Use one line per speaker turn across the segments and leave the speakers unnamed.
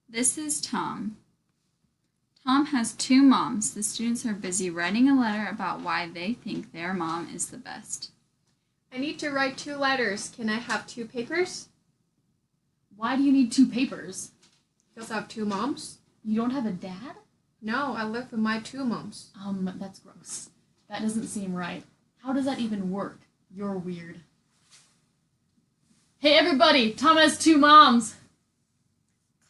This is Tom. Tom has two moms. The students are busy writing a letter about why they think their mom is the best.
I need to write 2 letters. Can I have 2 papers?
Why do you need 2 papers?
Because I have 2 moms.
You don't have a dad?
No, I live with my 2 moms.
That's gross. That doesn't seem right. How does that even work? You're weird. Hey everybody! Tom has 2 moms!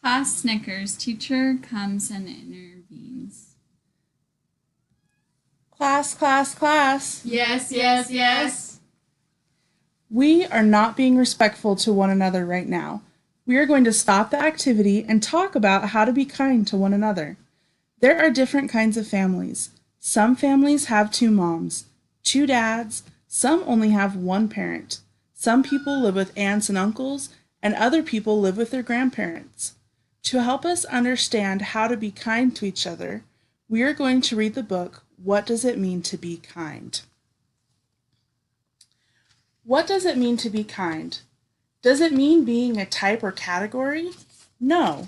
Class snickers. Teacher comes and intervenes.
Class.
Yes.
We are not being respectful to one another right now. We are going to stop the activity and talk about how to be kind to one another. There are different kinds of families. Some families have 2 moms, 2 dads, some only have 1 parent. Some people live with aunts and uncles, and other people live with their grandparents. To help us understand how to be kind to each other, we are going to read the book, What Does It Mean to Be Kind? What does it mean to be kind? Does it mean being a type or category? No.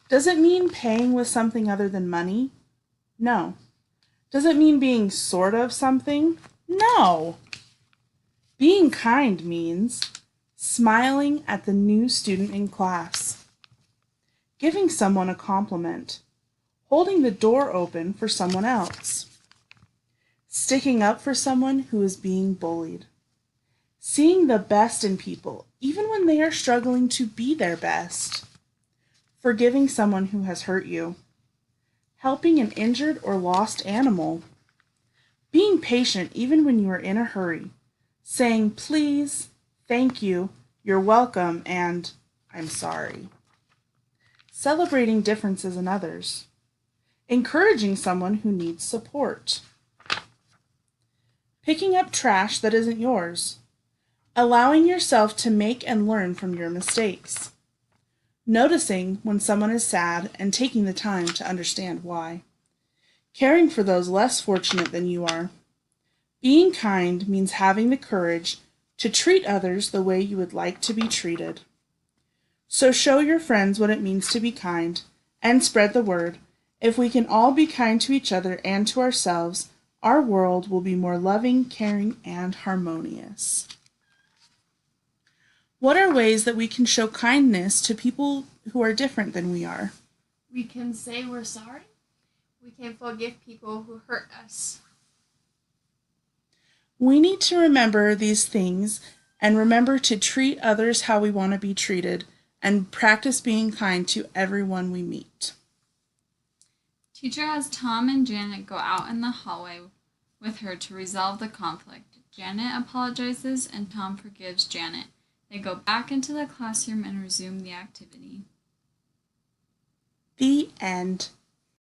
Does it mean paying with something other than money? No. Does it mean being sort of something? No. Being kind means smiling at the new student in class, giving someone a compliment, holding the door open for someone else, sticking up for someone who is being bullied, seeing the best in people, even when they are struggling to be their best, forgiving someone who has hurt you, helping an injured or lost animal, being patient even when you are in a hurry, saying please, thank you, you're welcome, and I'm sorry, celebrating differences in others, encouraging someone who needs support, picking up trash that isn't yours, allowing yourself to make and learn from your mistakes, noticing when someone is sad and taking the time to understand why, caring for those less fortunate than you are. Being kind means having the courage to treat others the way you would like to be treated. So show your friends what it means to be kind and spread the word. If we can all be kind to each other and to ourselves, our world will be more loving, caring, and harmonious. What are ways that we can show kindness to people who are different than we are?
We can say we're sorry.
We can forgive people who hurt us.
We need to remember these things and remember to treat others how we want to be treated and practice being kind to everyone we meet.
Teacher has Tom and Janet go out in the hallway with her to resolve the conflict. Janet apologizes and Tom forgives Janet. They go back into the classroom and resume the activity.
The end.